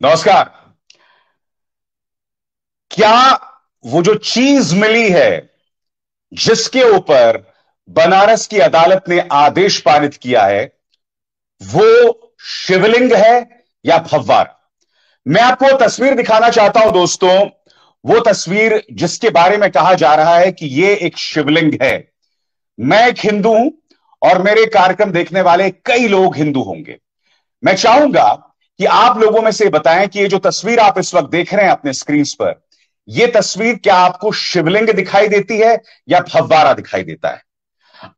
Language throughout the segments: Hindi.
नमस्कार। क्या वो जो चीज मिली है जिसके ऊपर बनारस की अदालत ने आदेश पारित किया है, वो शिवलिंग है या फव्वारा? मैं आपको तस्वीर दिखाना चाहता हूं दोस्तों। वो तस्वीर जिसके बारे में कहा जा रहा है कि ये एक शिवलिंग है। मैं एक हिंदू हूं और मेरे कार्यक्रम देखने वाले कई लोग हिंदू होंगे। मैं चाहूंगा कि आप लोगों में से बताएं कि ये जो तस्वीर आप इस वक्त देख रहे हैं अपने स्क्रीन पर, यह तस्वीर क्या आपको शिवलिंग दिखाई देती है या फव्वारा दिखाई देता है?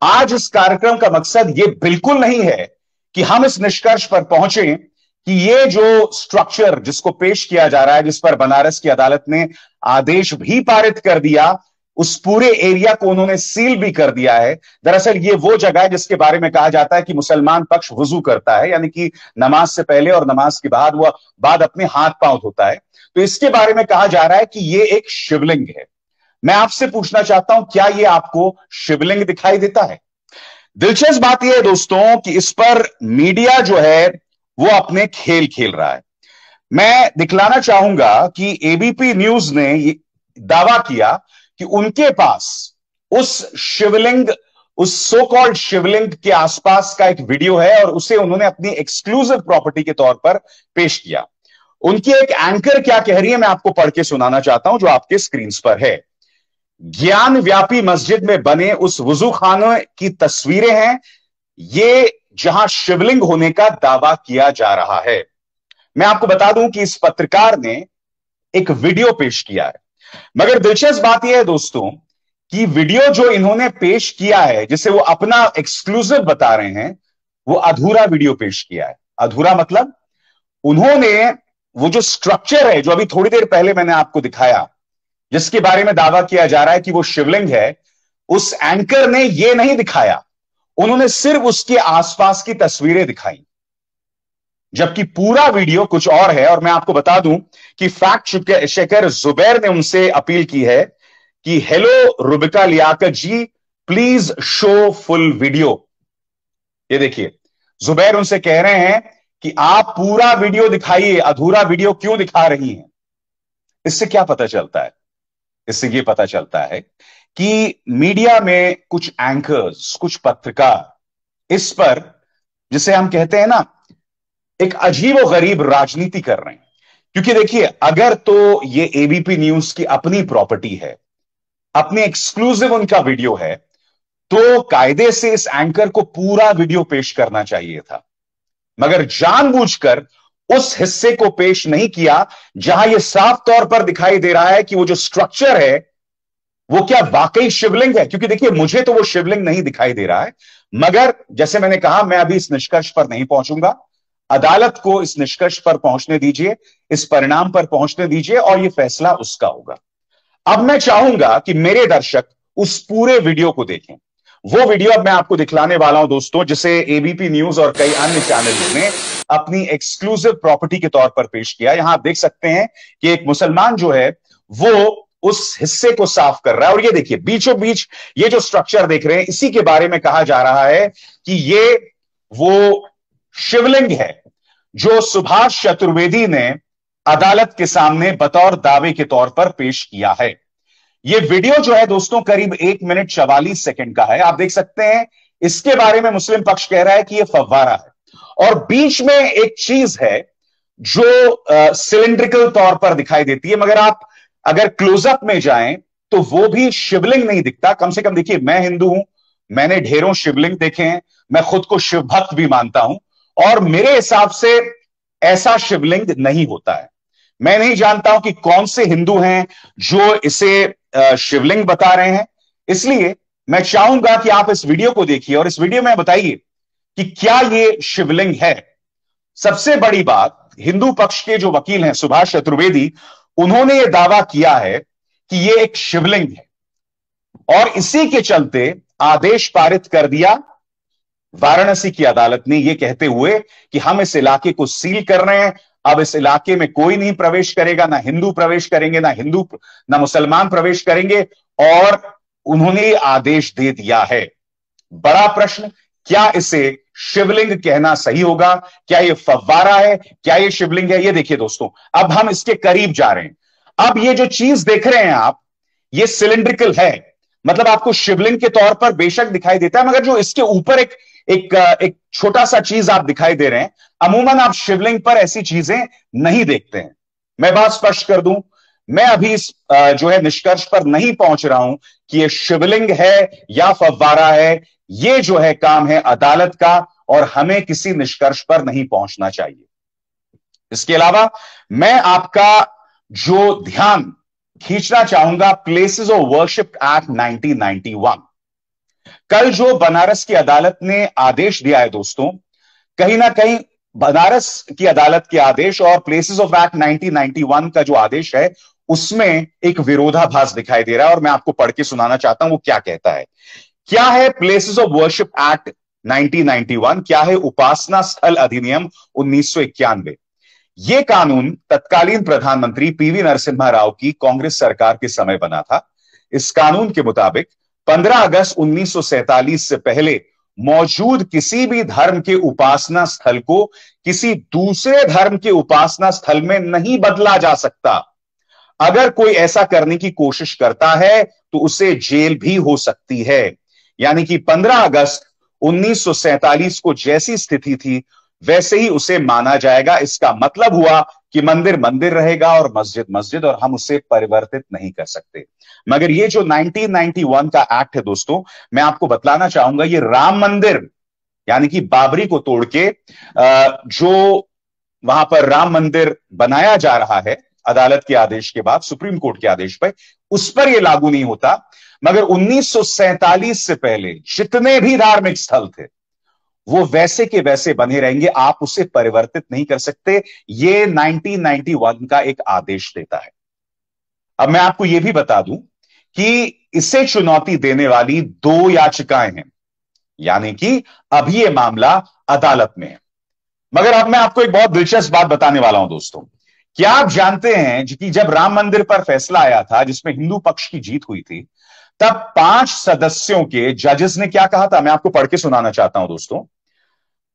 आज इस कार्यक्रम का मकसद यह बिल्कुल नहीं है कि हम इस निष्कर्ष पर पहुंचे कि यह जो स्ट्रक्चर जिसको पेश किया जा रहा है, जिस पर बनारस की अदालत ने आदेश भी पारित कर दिया, उस पूरे एरिया को उन्होंने सील भी कर दिया है। दरअसल ये वो जगह है जिसके बारे में कहा जाता है कि मुसलमान पक्ष वुजू करता है, यानी कि नमाज से पहले और नमाज के बाद वह बाद अपने हाथ पांव धोता है। तो इसके बारे में कहा जा रहा है कि ये एक शिवलिंग है। मैं आपसे पूछना चाहता हूं, क्या ये आपको शिवलिंग दिखाई देता है? दिलचस्प बात यह है दोस्तों कि इस पर मीडिया जो है वो अपने खेल खेल रहा है। मैं दिखलाना चाहूंगा कि एबीपी न्यूज ने दावा किया कि उनके पास उस शिवलिंग, उस सो कॉल्ड शिवलिंग के आसपास का एक वीडियो है और उसे उन्होंने अपनी एक्सक्लूसिव प्रॉपर्टी के तौर पर पेश किया। उनकी एक एंकर क्या कह रही है, मैं आपको पढ़ के सुनाना चाहता हूं, जो आपके स्क्रीन पर है। ज्ञान व्यापी मस्जिद में बने उस वुजू खाने की तस्वीरें हैं ये, जहां शिवलिंग होने का दावा किया जा रहा है। मैं आपको बता दूं कि इस पत्रकार ने एक वीडियो पेश किया है, मगर दिलचस्प बात यह है दोस्तों कि वीडियो जो इन्होंने पेश किया है, जिसे वो अपना एक्सक्लूसिव बता रहे हैं, वो अधूरा वीडियो पेश किया है। अधूरा मतलब उन्होंने वो जो स्ट्रक्चर है, जो अभी थोड़ी देर पहले मैंने आपको दिखाया, जिसके बारे में दावा किया जा रहा है कि वो शिवलिंग है, उस एंकर ने यह नहीं दिखाया। उन्होंने सिर्फ उसके आसपास की तस्वीरें दिखाई, जबकि पूरा वीडियो कुछ और है। और मैं आपको बता दूं कि फैक्ट चेकर जुबैर ने उनसे अपील की है कि hello Rubika Liyaqat ji, please show full video. ये देखिए, जुबैर उनसे कह रहे हैं कि आप पूरा वीडियो दिखाइए, अधूरा वीडियो क्यों दिखा रही हैं? इससे क्या पता चलता है? इससे यह पता चलता है कि मीडिया में कुछ एंकर्स, कुछ पत्रकार इस पर, जिसे हम कहते हैं ना, एक अजीब और गरीब राजनीति कर रहे हैं। क्योंकि देखिए, अगर तो ये एबीपी न्यूज की अपनी प्रॉपर्टी है, अपनी एक्सक्लूसिव उनका वीडियो है, तो कायदे से इस एंकर को पूरा वीडियो पेश करना चाहिए था, मगर जानबूझकर उस हिस्से को पेश नहीं किया जहां यह साफ तौर पर दिखाई दे रहा है कि वो जो स्ट्रक्चर है वो क्या वाकई शिवलिंग है। क्योंकि देखिए, मुझे तो वो शिवलिंग नहीं दिखाई दे रहा है, मगर जैसे मैंने कहा, मैं अभी इस निष्कर्ष पर नहीं पहुंचूंगा। अदालत को इस निष्कर्ष पर पहुंचने दीजिए, इस परिणाम पर पहुंचने दीजिए, और यह फैसला उसका होगा। अब मैं चाहूंगा कि मेरे दर्शक उस पूरे वीडियो को देखें। वो वीडियो अब मैं आपको दिखलाने वाला हूं दोस्तों, जिसे एबीपी न्यूज और कई अन्य चैनलों ने अपनी एक्सक्लूसिव प्रॉपर्टी के तौर पर पेश किया। यहां आप देख सकते हैं कि एक मुसलमान जो है वो उस हिस्से को साफ कर रहा है, और ये देखिए, बीचों बीच ये जो स्ट्रक्चर देख रहे हैं, इसी के बारे में कहा जा रहा है कि ये वो शिवलिंग है जो सुभाष चतुर्वेदी ने अदालत के सामने बतौर दावे के तौर पर पेश किया है। यह वीडियो जो है दोस्तों करीब 1 मिनट 44 सेकंड का है। आप देख सकते हैं, इसके बारे में मुस्लिम पक्ष कह रहा है कि यह फव्वारा है, और बीच में एक चीज है जो सिलिंड्रिकल तौर पर दिखाई देती है, मगर आप अगर क्लोजअप में जाएं तो वो भी शिवलिंग नहीं दिखता। कम से कम देखिए, मैं हिंदू हूं, मैंने ढेरों शिवलिंग देखे हैं, मैं खुद को शिव भक्त भी मानता हूं, और मेरे हिसाब से ऐसा शिवलिंग नहीं होता है। मैं नहीं जानता हूं कि कौन से हिंदू हैं जो इसे शिवलिंग बता रहे हैं। इसलिए मैं चाहूंगा कि आप इस वीडियो को देखिए और इस वीडियो में बताइए कि क्या यह शिवलिंग है। सबसे बड़ी बात, हिंदू पक्ष के जो वकील हैं सुभाष चतुर्वेदी, उन्होंने यह दावा किया है कि यह एक शिवलिंग है, और इसी के चलते आदेश पारित कर दिया वाराणसी की अदालत ने, यह कहते हुए कि हम इस इलाके को सील कर रहे हैं। अब इस इलाके में कोई नहीं प्रवेश करेगा, ना हिंदू प्रवेश करेंगे, ना मुसलमान प्रवेश करेंगे, और उन्होंने आदेश दे दिया है। बड़ा प्रश्न, क्या इसे शिवलिंग कहना सही होगा? क्या ये फव्वारा है? क्या ये शिवलिंग है? ये देखिए दोस्तों, अब हम इसके करीब जा रहे हैं। अब ये जो चीज देख रहे हैं आप, ये सिलिंड्रिकल है, मतलब आपको शिवलिंग के तौर पर बेशक दिखाई देता है, मगर जो इसके ऊपर एक छोटा सा चीज आप दिखाई दे रहे हैं, अमूमन आप शिवलिंग पर ऐसी चीजें नहीं देखते हैं। मैं बात स्पष्ट कर दूं, मैं अभी इस जो है निष्कर्ष पर नहीं पहुंच रहा हूं कि यह शिवलिंग है या फव्वारा है। यह जो है काम है अदालत का, और हमें किसी निष्कर्ष पर नहीं पहुंचना चाहिए। इसके अलावा मैं आपका जो ध्यान खींचना चाहूंगा प्लेसेस ऑफ वर्शिप एक्ट 1991। कल जो बनारस की अदालत ने आदेश दिया है दोस्तों, कहीं ना कहीं बनारस की अदालत के आदेश और प्लेसेस ऑफ एक्ट 1991 का जो आदेश है, उसमें एक विरोधाभास दिखाई दे रहा है, और मैं आपको पढ़ के सुनाना चाहता हूं वो क्या कहता है। क्या है प्लेसेस ऑफ वर्शिप एक्ट 1991? क्या है उपासना स्थल अधिनियम 1991? यह कानून तत्कालीन प्रधानमंत्री पीवी नरसिम्हा राव की कांग्रेस सरकार के समय बना था। इस कानून के मुताबिक 15 अगस्त 1947 से पहले मौजूद किसी भी धर्म के उपासना स्थल को किसी दूसरे धर्म के उपासना स्थल में नहीं बदला जा सकता। अगर कोई ऐसा करने की कोशिश करता है तो उसे जेल भी हो सकती है। यानी कि 15 अगस्त 1947 को जैसी स्थिति थी वैसे ही उसे माना जाएगा। इसका मतलब हुआ कि मंदिर मंदिर रहेगा और मस्जिद मस्जिद, और हम उसे परिवर्तित नहीं कर सकते। मगर ये जो 1991 का एक्ट है दोस्तों, मैं आपको बतलाना चाहूंगा, ये राम मंदिर यानी कि बाबरी को तोड़ के जो वहां पर राम मंदिर बनाया जा रहा है अदालत के आदेश के बाद, सुप्रीम कोर्ट के आदेश पर, उस पर यह लागू नहीं होता। मगर 1947 से पहले जितने भी धार्मिक स्थल थे वो वैसे के वैसे बने रहेंगे, आप उसे परिवर्तित नहीं कर सकते। ये 1991 का एक आदेश देता है। अब मैं आपको यह भी बता दूं कि इसे चुनौती देने वाली 2 याचिकाएं हैं, यानी कि अभी यह मामला अदालत में है। मगर अब मैं आपको एक बहुत दिलचस्प बात बताने वाला हूं दोस्तों। क्या आप जानते हैं कि जब राम मंदिर पर फैसला आया था जिसमें हिंदू पक्ष की जीत हुई थी, तब 5 सदस्यों के जजेस ने क्या कहा था? मैं आपको पढ़ के सुनाना चाहता हूं दोस्तों।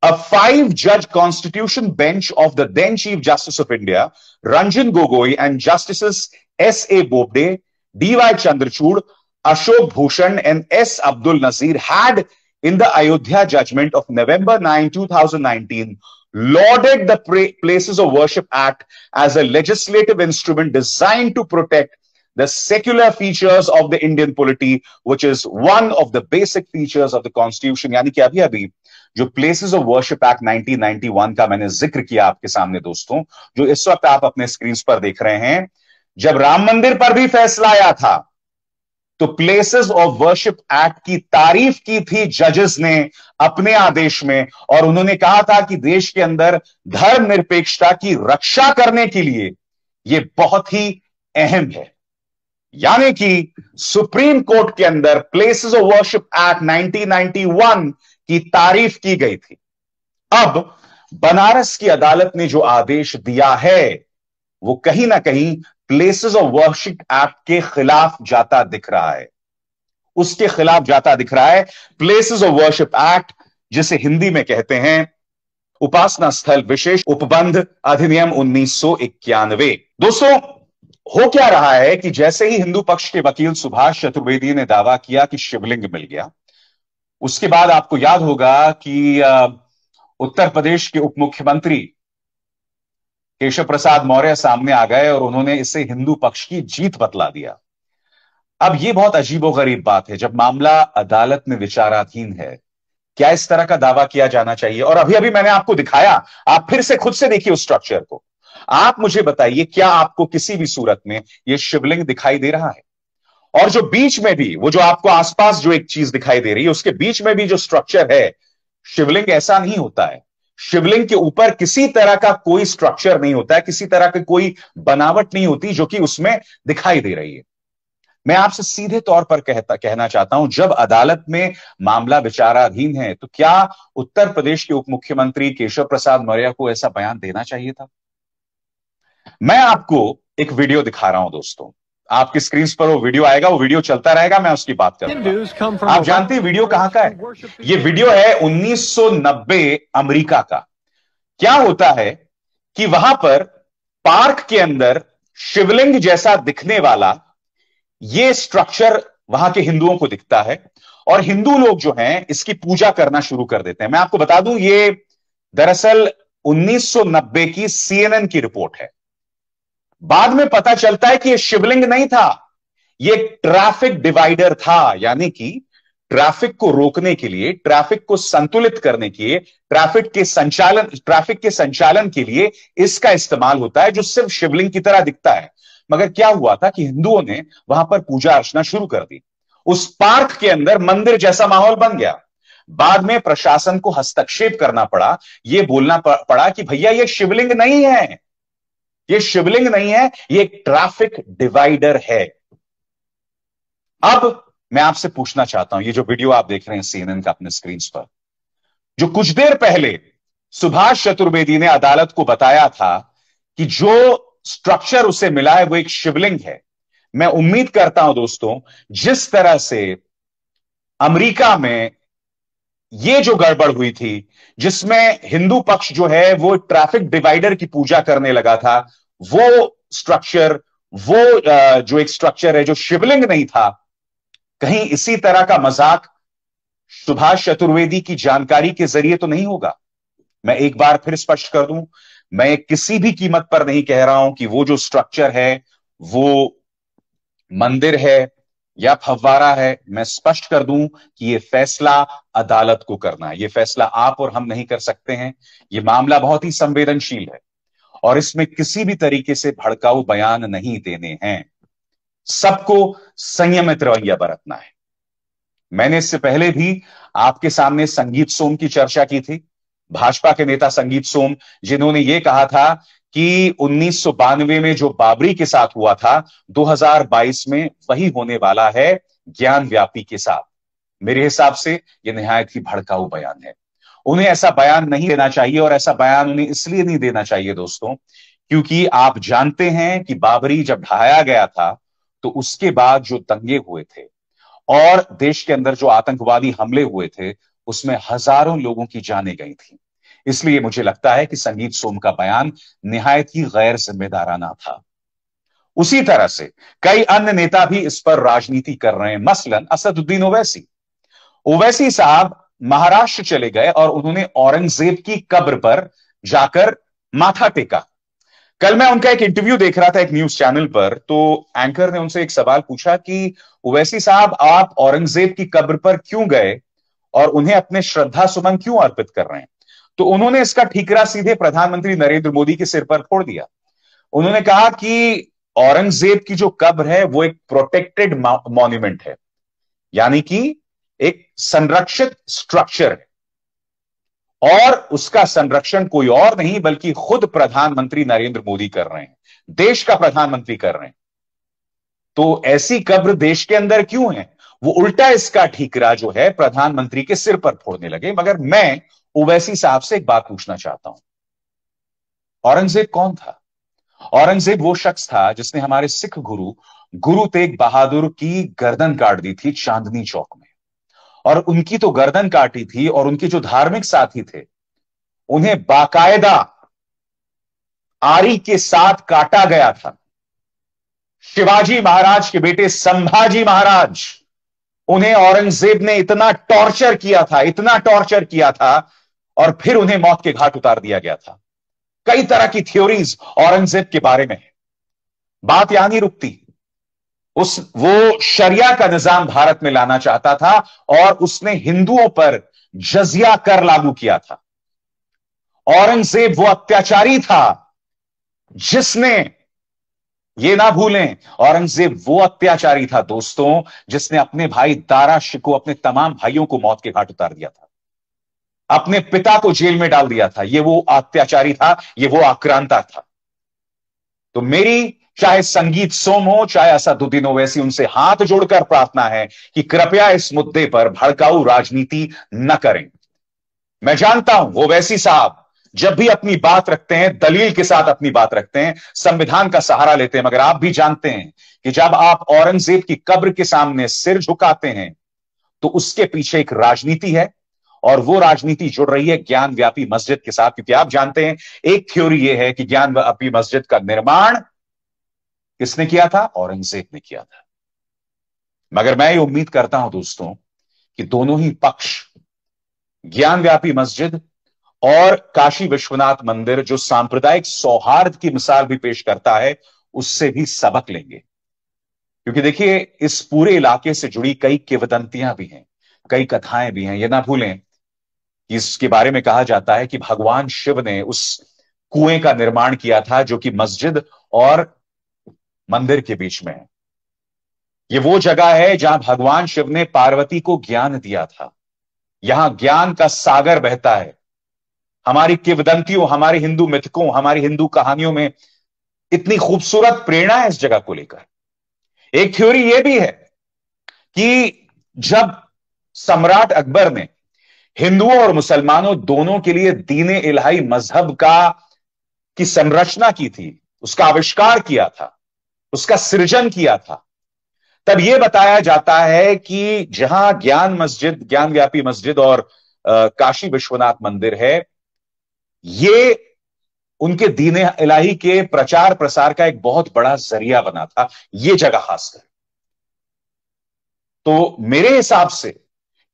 A 5-judge constitution bench of the then Chief Justice of India, Ranjan Gogoi, and Justices S.A. Bobde, D.Y. Chandrachud, Ashok Bhushan, and S. Abdul Nazir had, in the Ayodhya judgment of November 9, 2019, lauded the Places of Worship Act as a legislative instrument designed to protect the secular features of the Indian polity, which is one of the basic features of the Constitution. यानी कि अभी जो प्लेसेस ऑफ वर्शिप एक्ट 1991 का मैंने जिक्र किया आपके सामने दोस्तों, जो इस वक्त आप अपने स्क्रीन पर देख रहे हैं, जब राम मंदिर पर भी फैसला आया था तो प्लेसेस ऑफ वर्शिप एक्ट की तारीफ की थी जजेस ने अपने आदेश में, और उन्होंने कहा था कि देश के अंदर धर्मनिरपेक्षता की रक्षा करने के लिए यह बहुत ही अहम है। यानी कि सुप्रीम कोर्ट के अंदर प्लेसेस ऑफ वर्शिप एक्ट 1991 की तारीफ की गई थी। अब बनारस की अदालत ने जो आदेश दिया है वो कहीं ना कहीं प्लेसेस ऑफ वर्शिप एक्ट के खिलाफ जाता दिख रहा है, उसके खिलाफ जाता दिख रहा है। प्लेसेस ऑफ वर्शिप एक्ट, जिसे हिंदी में कहते हैं उपासना स्थल विशेष उपबंध अधिनियम 1991। दोस्तों, हो क्या रहा है कि जैसे ही हिंदू पक्ष के वकील सुभाष चतुर्वेदी ने दावा किया कि शिवलिंग मिल गया, उसके बाद आपको याद होगा कि उत्तर प्रदेश के उप मुख्यमंत्री केशव प्रसाद मौर्य सामने आ गए और उन्होंने इसे हिंदू पक्ष की जीत बतला दिया। अब यह बहुत अजीबोगरीब बात है, जब मामला अदालत में विचाराधीन है, क्या इस तरह का दावा किया जाना चाहिए? और अभी अभी मैंने आपको दिखाया, आप फिर से खुद से देखिए उस स्ट्रक्चर को। आप मुझे बताइए, क्या आपको किसी भी सूरत में यह शिवलिंग दिखाई दे रहा है? और जो बीच में भी, वो जो आपको आसपास जो एक चीज दिखाई दे रही है, उसके बीच में भी जो स्ट्रक्चर है, शिवलिंग ऐसा नहीं होता है। शिवलिंग के ऊपर किसी तरह का कोई स्ट्रक्चर नहीं होता है, किसी तरह की कोई बनावट नहीं होती जो कि उसमें दिखाई दे रही है। मैं आपसे सीधे तौर पर कहना चाहता हूं, जब अदालत में मामला विचाराधीन है तो क्या उत्तर प्रदेश के उप मुख्यमंत्री केशव प्रसाद मौर्य को ऐसा बयान देना चाहिए था? मैं आपको एक वीडियो दिखा रहा हूं दोस्तों। आपकी स्क्रीन पर वो वीडियो आएगा, वो वीडियो चलता रहेगा, मैं उसकी बात करूंगा। आप जानते हैं वीडियो कहां का है? ये वीडियो है 1990 अमेरिका का। क्या होता है कि वहां पर पार्क के अंदर शिवलिंग जैसा दिखने वाला ये स्ट्रक्चर वहां के हिंदुओं को दिखता है और हिंदू लोग जो हैं इसकी पूजा करना शुरू कर देते हैं। मैं आपको बता दूं, ये दरअसल 1990 की CNN की रिपोर्ट है। बाद में पता चलता है कि यह शिवलिंग नहीं था, यह ट्रैफिक डिवाइडर था। यानी कि ट्रैफिक को रोकने के लिए, ट्रैफिक को संतुलित करने के लिए, ट्रैफिक के संचालन के लिए इसका इस्तेमाल होता है, जो सिर्फ शिवलिंग की तरह दिखता है। मगर क्या हुआ था कि हिंदुओं ने वहां पर पूजा अर्चना शुरू कर दी। उस पार्क के अंदर मंदिर जैसा माहौल बन गया। बाद में प्रशासन को हस्तक्षेप करना पड़ा, यह बोलना पड़ा कि भैया यह शिवलिंग नहीं है, यह शिवलिंग नहीं है, यह एक ट्रैफिक डिवाइडर है। अब मैं आपसे पूछना चाहता हूं, ये जो वीडियो आप देख रहे हैं CNN का अपने स्क्रीन पर, जो कुछ देर पहले सुभाष चतुर्वेदी ने अदालत को बताया था कि जो स्ट्रक्चर उसे मिला है वो एक शिवलिंग है। मैं उम्मीद करता हूं दोस्तों, जिस तरह से अमेरिका में ये जो गड़बड़ हुई थी, जिसमें हिंदू पक्ष जो है वो ट्रैफिक डिवाइडर की पूजा करने लगा था, वो स्ट्रक्चर, वो जो एक स्ट्रक्चर है जो शिवलिंग नहीं था, कहीं इसी तरह का मजाक सुभाष चतुर्वेदी की जानकारी के जरिए तो नहीं होगा। मैं एक बार फिर स्पष्ट कर दूं, मैं किसी भी कीमत पर नहीं कह रहा हूं कि वो जो स्ट्रक्चर है वो मंदिर है या फव्वारा है। मैं स्पष्ट कर दूं कि यह फैसला अदालत को करना है, यह फैसला आप और हम नहीं कर सकते हैं। यह मामला बहुत ही संवेदनशील है और इसमें किसी भी तरीके से भड़काऊ बयान नहीं देने हैं। सबको संयमित रवैया बरतना है। मैंने इससे पहले भी आपके सामने संगीत सोम की चर्चा की थी, भाजपा के नेता संगीत सोम, जिन्होंने यह कहा था कि 1992 में जो बाबरी के साथ हुआ था, 2022 में वही होने वाला है ज्ञान व्यापी के साथ। मेरे हिसाब से यह निहायत ही भड़काऊ बयान है। उन्हें ऐसा बयान नहीं देना चाहिए और ऐसा बयान उन्हें इसलिए नहीं देना चाहिए दोस्तों, क्योंकि आप जानते हैं कि बाबरी जब ढहाया गया था तो उसके बाद जो दंगे हुए थे और देश के अंदर जो आतंकवादी हमले हुए थे, उसमें हजारों लोगों की जानें गई थी। इसलिए मुझे लगता है कि संगीत सोम का बयान निहायत ही गैर जिम्मेदाराना था। उसी तरह से कई अन्य नेता भी इस पर राजनीति कर रहे हैं। मसलन असदुद्दीन ओवैसी, ओवैसी साहब महाराष्ट्र चले गए और उन्होंने औरंगजेब की कब्र पर जाकर माथा टेका। कल मैं उनका एक इंटरव्यू देख रहा था एक न्यूज चैनल पर, तो एंकर ने उनसे एक सवाल पूछा कि ओवैसी साहब, आप औरंगजेब की कब्र पर क्यों गए और उन्हें अपने श्रद्धा सुमन क्यों अर्पित कर रहे हैं? तो उन्होंने इसका ठीकरा सीधे प्रधानमंत्री नरेंद्र मोदी के सिर पर फोड़ दिया। उन्होंने कहा कि औरंगजेब की जो कब्र है वो एक प्रोटेक्टेड मॉन्यूमेंट है, यानी कि एक संरक्षित स्ट्रक्चर है और उसका संरक्षण कोई और नहीं बल्कि खुद प्रधानमंत्री नरेंद्र मोदी कर रहे हैं, देश का प्रधानमंत्री कर रहे हैं। तो ऐसी कब्र देश के अंदर क्यों है? वो उल्टा इसका ठीकरा जो है प्रधानमंत्री के सिर पर फोड़ने लगे। मगर मैं ओवैसी साहब से एक बात पूछना चाहता हूं, औरंगजेब कौन था? औरंगजेब वो शख्स था जिसने हमारे सिख गुरु गुरु तेग बहादुर की गर्दन काट दी थी चांदनी चौक में। और उनकी तो गर्दन काटी थी और उनके जो धार्मिक साथी थे उन्हें बाकायदा आरी के साथ काटा गया था। शिवाजी महाराज के बेटे संभाजी महाराज, उन्हें औरंगजेब ने इतना टॉर्चर किया था, इतना टॉर्चर किया था और फिर उन्हें मौत के घाट उतार दिया गया था। कई तरह की थ्योरीज औरंगजेब के बारे में है। बात यहां नहीं रुकती। वो शरिया का निजाम भारत में लाना चाहता था और उसने हिंदुओं पर जजिया कर लागू किया था। औरंगजेब वो अत्याचारी था जिसने, ये ना भूलें, औरंगजेब वो अत्याचारी था दोस्तों जिसने अपने भाई दारा शिको, अपने तमाम भाइयों को मौत के घाट उतार दिया था, अपने पिता को जेल में डाल दिया था। ये वो अत्याचारी था, ये वो आक्रांता था। तो मेरी चाहे संगीत सोम हो चाहे असदुद्दीन ओवैसी, उनसे हाथ जोड़कर प्रार्थना है कि कृपया इस मुद्दे पर भड़काऊ राजनीति न करें। मैं जानता हूं ओवैसी साहब जब भी अपनी बात रखते हैं, दलील के साथ अपनी बात रखते हैं, संविधान का सहारा लेते हैं। मगर आप भी जानते हैं कि जब आप औरंगजेब की कब्र के सामने सिर झुकाते हैं तो उसके पीछे एक राजनीति है, और वो राजनीति जुड़ रही है ज्ञान व्यापी मस्जिद के साथ। क्योंकि आप जानते हैं, एक थ्योरी ये है कि ज्ञान व्यापी मस्जिद का निर्माण किसने किया था? औरंगजेब ने किया था। मगर मैं ये उम्मीद करता हूं दोस्तों कि दोनों ही पक्ष, ज्ञान व्यापी मस्जिद और काशी विश्वनाथ मंदिर, जो सांप्रदायिक सौहार्द की मिसाल भी पेश करता है, उससे भी सबक लेंगे। क्योंकि देखिए, इस पूरे इलाके से जुड़ी कई किंवदंतियां भी हैं, कई कथाएं भी हैं। ये ना भूलें कि इसके बारे में कहा जाता है कि भगवान शिव ने उस कुएं का निर्माण किया था जो कि मस्जिद और मंदिर के बीच में है। ये वो जगह है जहां भगवान शिव ने पार्वती को ज्ञान दिया था। यहां ज्ञान का सागर बहता है। हमारी किंवदंतियों, हमारे हिंदू मिथकों, हमारी हिंदू कहानियों में इतनी खूबसूरत प्रेरणा है इस जगह को लेकर। एक थ्योरी यह भी है कि जब सम्राट अकबर ने हिंदुओं और मुसलमानों दोनों के लिए दीन इलाही मजहब की संरचना की थी, उसका आविष्कार किया था, उसका सृजन किया था, तब यह बताया जाता है कि जहां ज्ञान व्यापी मस्जिद और काशी विश्वनाथ मंदिर है, ये उनके दीन इलाही के प्रचार प्रसार का एक बहुत बड़ा जरिया बना था, यह जगह खासकर। तो मेरे हिसाब से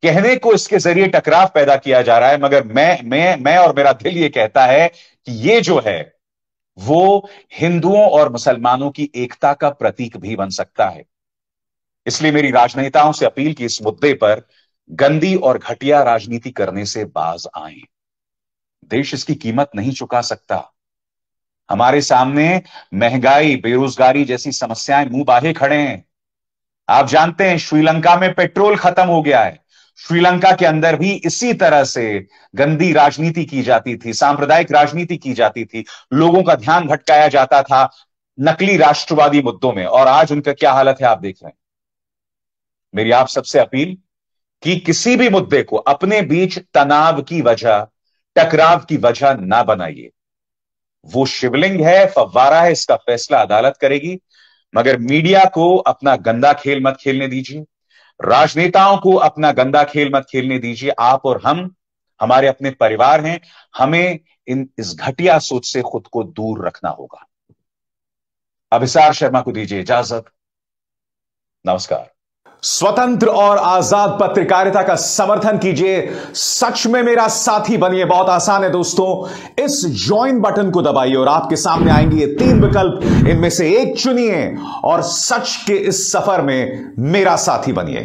कहने को इसके जरिए टकराव पैदा किया जा रहा है, मगर मैं और मेरा दिल यह कहता है कि यह जो है वो हिंदुओं और मुसलमानों की एकता का प्रतीक भी बन सकता है। इसलिए मेरी राजनेताओं से अपील कि इस मुद्दे पर गंदी और घटिया राजनीति करने से बाज आएं। देश इसकी कीमत नहीं चुका सकता। हमारे सामने महंगाई, बेरोजगारी जैसी समस्याएं मुंह बाहे खड़े हैं। आप जानते हैं, श्रीलंका में पेट्रोल खत्म हो गया है। श्रीलंका के अंदर भी इसी तरह से गंदी राजनीति की जाती थी, सांप्रदायिक राजनीति की जाती थी, लोगों का ध्यान भटकाया जाता था नकली राष्ट्रवादी मुद्दों में, और आज उनका क्या हालत है आप देख रहे हैं। मेरी आप सबसे अपील कि किसी भी मुद्दे को अपने बीच तनाव की वजह, टकराव की वजह ना बनाइए। वो शिवलिंग है, फव्वारा है, इसका फैसला अदालत करेगी। मगर मीडिया को अपना गंदा खेल मत खेलने दीजिए, राजनेताओं को अपना गंदा खेल मत खेलने दीजिए। आप और हम, हमारे अपने परिवार हैं, हमें इस घटिया सोच से खुद को दूर रखना होगा। अभिसार शर्मा को दीजिए इजाजत। नमस्कार। स्वतंत्र और आजाद पत्रकारिता का समर्थन कीजिए, सच में मेरा साथी बनिए। बहुत आसान है दोस्तों, इस ज्वाइन बटन को दबाइए और आपके सामने आएंगे ये 3 विकल्प, इनमें से एक चुनिए और सच के इस सफर में मेरा साथी बनिए।